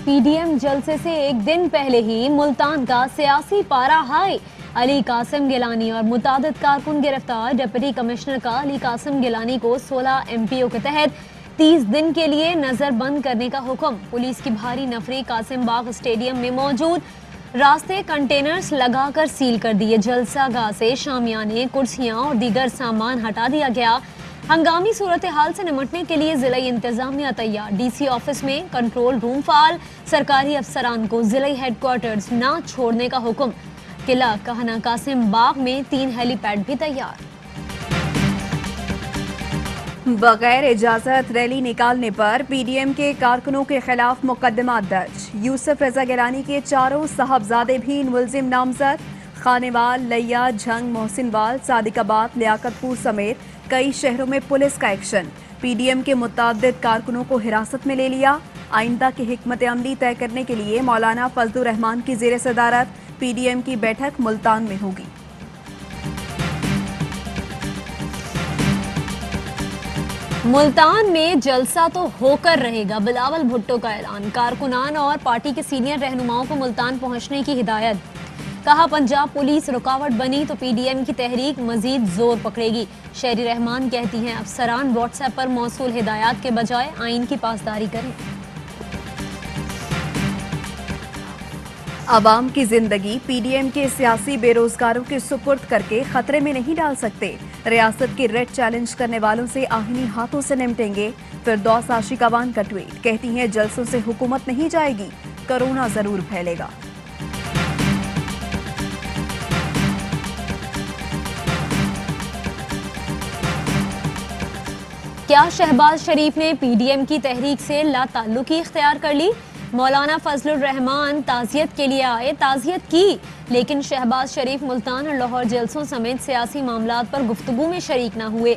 PDM जलसे से एक दिन पहले ही मुल्तान का सियासी पारा हाई। अली कासिम गिलानी और मुतादिद कारकुन गिरफ्तार। डिप्टी कमिश्नर का अली कासिम गिलानी को 16 एमपीओ के तहत 30 दिन के लिए नजर बंद करने का हुक्म। पुलिस की भारी नफरी कासिम बाग स्टेडियम में मौजूद रास्ते कंटेनर्स लगाकर सील कर दिए। जलसा गाह से शामियाने, कुर्सियां और दीगर सामान हटा दिया गया। हंगामी सूरत हाल से निपटने के लिए जिला इंतजामिया तैयार। डीसी ऑफिस में कंट्रोल रूम फाल। सरकारी अफसरान को जिला हेडक्वार्टर्स ना छोड़ने का हुक्म। किला कहना कासिम बाग में 3 हेलीपैड भी तैयार। बगैर इजाजत रैली निकालने पर पीडीएम के कारकुनों के खिलाफ मुकदमा दर्ज। यूसुफ रजा गिलानी के 4 साहबजादे भी मुलजिम नामजद। खानेवाल, लैया, झंग, मोहसिनवाल, सादिकाबाद, लियाकतपुर समेत कई शहरों में पुलिस का एक्शन। पीडीएम के मुतादिद कारकुनों को हिरासत में ले लिया। आइंदा की हिकमत अमली तय करने के लिए मौलाना फजलुर रहमान की जेर सदारत पीडीएम की बैठक मुल्तान में होगी। मुल्तान में जलसा तो होकर रहेगा, बिलावल भुट्टो का ऐलान। कारकुनान और पार्टी के सीनियर रहनुमाओं को मुल्तान पहुंचने की हिदायत। कहा पंजाब पुलिस रुकावट बनी तो पीडीएम की तहरीक मजीद जोर पकड़ेगी। शेरी रहमान कहती हैं अफसरान व्हाट्सएप पर मौसूल हिदायत के बजाय आइन की पासदारी करें। अवाम की जिंदगी पीडीएम के सियासी बेरोजगारों के सुपुर्द करके खतरे में नहीं डाल सकते। रियासत की रेड चैलेंज करने वालों से आहिनी हाथों से निपटेंगे। फिरदौस आशिकावान का ट्वीट। कहती हैं जलसों से हुकूमत नहीं जाएगी, कोरोना जरूर फैलेगा। क्या शहबाज शरीफ ने पीडीएम की तहरीक से लाताल्लुकी इख्तियार कर ली? मौलाना फजलुर रहमान ताजियत के लिए आए, ताजियत की, लेकिन शहबाज शरीफ मुल्तान और लाहौर जलसों समेत सियासी मामलात पर गुफ्तगू में शरीक न हुए।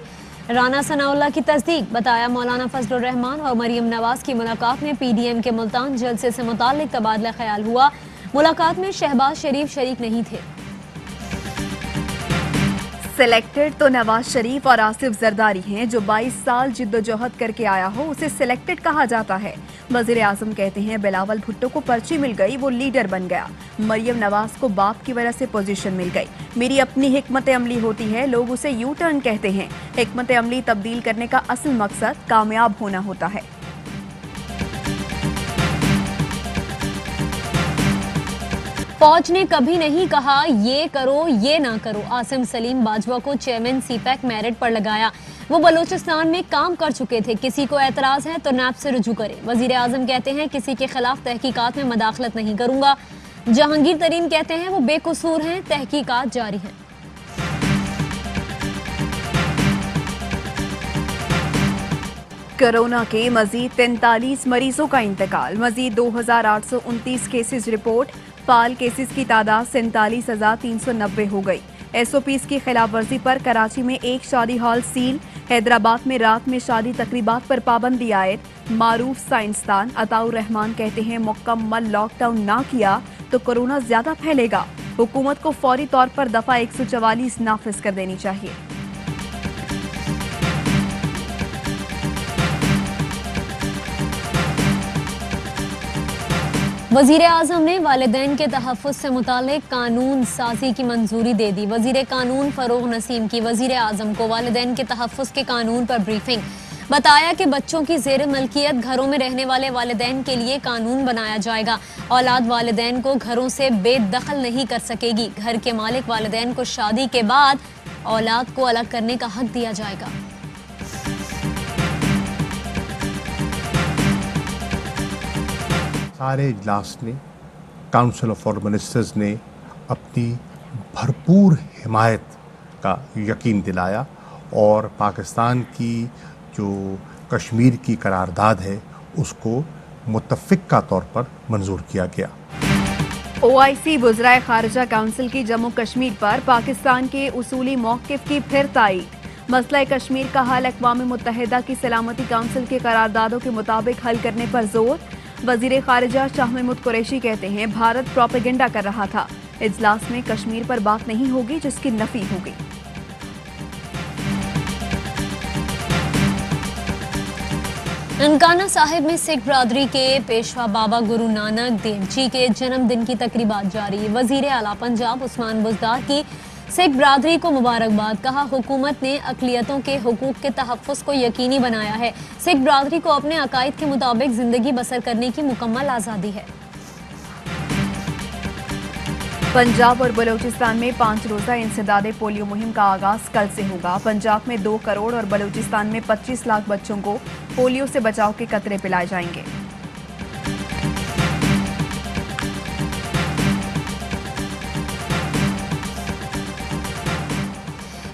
राना सनाउल्लाह की तस्दीक। बताया मौलाना फजलुर रहमान और मरियम नवाज की मुलाकात में पीडीएम के मुल्तान जलसे से मुताल्लिक तबादला ख्याल हुआ। मुलाकात में शहबाज शरीफ शरीक नहीं थे। सिलेक्टेड तो नवाज शरीफ और आसिफ जरदारी हैं। जो 22 साल जिद्दोजहद करके आया हो उसे सिलेक्टेड कहा जाता है। वजीर आजम कहते हैं बिलावल भुट्टो को पर्ची मिल गई, वो लीडर बन गया। मरियम नवाज को बाप की वजह से पोजीशन मिल गई। मेरी अपनी हिकमत अमली होती है, लोग उसे यू टर्न कहते हैं। हिकमत अमली तब्दील करने का असल मकसद कामयाब होना होता है। फौज ने कभी नहीं कहा ये करो ये ना करो। आसिम सलीम बाजवा को चेयरमैन सीपैक मेरिट पर लगाया। वो बलूचिस्तान में काम कर चुके थे। किसी को एतराज है तो नैब से रुजू करे। वजीर आजम कहते हैं किसी के खिलाफ तहकीकात में मदाखलत नहीं करूंगा। जहांगीर तरीन कहते हैं वो बेकसूर हैं, तहकीकात जारी हैं। कोरोना के मजीद 43 मरीजों का इंतकाल। मजीद 2829 केसेज रिपोर्ट। फाल केसेस की तादाद 47,390 हो गई। एसओपीज की खिलाफ वर्जी पर कराची में एक शादी हॉल सील। हैदराबाद में रात में शादी तकरीबात पर पाबंदी आयद। मारूफ साइंसदान अताउर रहमान कहते हैं मुकम्मल लॉकडाउन ना किया तो कोरोना ज्यादा फैलेगा। हुकूमत को फौरी तौर पर दफा 144 नाफिज कर देनी चाहिए। वजीर आजम ने वालिदैन के तहफ़्फ़ुज़ से मुताल्लिक़ कानून साजी की मंजूरी दे दी। वजीर कानून फरोग नसीम की वजीर आजम को वालिदैन के तहफ़्फ़ुज़ के कानून पर ब्रीफिंग। बताया कि बच्चों की ज़ेर मलकियत घरों में रहने वाले वालिदैन के लिए कानून बनाया जाएगा। औलाद वालिदैन को घरों से बेदखल नहीं कर सकेगी। घर के मालिक वालिदैन को शादी के बाद औलाद को अलग करने का हक दिया जाएगा। सारे इजलास ने, काउंसिल ऑफ फॉरेन मिनिस्टर्स ने अपनी भरपूर हिमायत का यकीन दिलाया और पाकिस्तान की जो कश्मीर की करारदाद है उसको मुत्तफ़िक़ा तौर पर मंजूर किया गया। ओआईसी वज़राए खारिजा काउंसिल की जम्मू कश्मीर पर पाकिस्तान के उसूली मौक़िफ़ की फिर तायीद। मसला कश्मीर का हल अक़वाम मुत्तहिदा की सलामती काउंसिल के करारदादों के मुताबिक हल करने पर जोर। वज़ीर खारिजा शाह महमूद कुरैशी कहते हैं भारत प्रोपेगेंडा कर रहा था। इजलास में कश्मीर पर बात नहीं होगी जिसकी नफी होगी। ननकाना साहिब में सिख बरादरी के पेशवा बाबा गुरु नानक देव जी के जन्मदिन की तकरीबात जारी। वजीर आला पंजाब उस्मान बुज़दार की सिख बरादरी को मुबारकबाद। कहा, हुकूमत ने अक़लियतों के हुकूक के तहफ़्फ़ुज़ को यकीनी बनाया है। सिख बरादरी को अपने अकायद के मुताबिक ज़िंदगी बसर करने की मुकम्मल आज़ादी है। पंजाब और बलूचिस्तान में 5 रोज़ा इंसदादे पोलियो मुहिम का आगाज कल से होगा। पंजाब में 2 करोड़ और बलूचिस्तान में 25 लाख बच्चों को पोलियो से बचाव के कतरे पिलाए जाएंगे।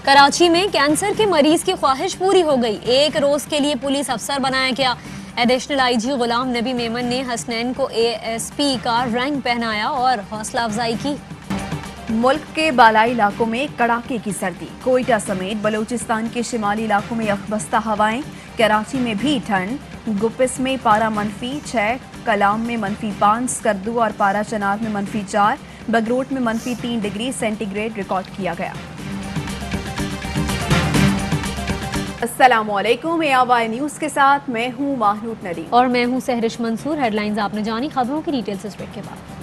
कराची में कैंसर के मरीज की ख्वाहिश पूरी हो गई। 1 रोज के लिए पुलिस अफसर बनाया गया। एडिशनल आईजी गुलाम नबी मेमन ने हसनैन को एएसपी का रैंक पहनाया और हौसला अफजाई की। मुल्क के बालाई इलाकों में कड़ाके की सर्दी। कोयटा समेत बलूचिस्तान के शिमाली इलाकों में यकबस्ता हवाएं। कराची में भी ठंड। गुप्पिस में पारा -6, कलाम में -5, स्कर्दू और पारा चनाब में -4, बगरोट में -3 डिग्री सेंटीग्रेड रिकॉर्ड किया गया। अस्सलामुअलैकुम, AY न्यूज़ के साथ मैं हूँ माहनूत नदीम और मैं हूँ सहरिश मंसूर। हेडलाइंस आपने जानी, खबरों की डिटेल्स इस ब्रेक के बाद।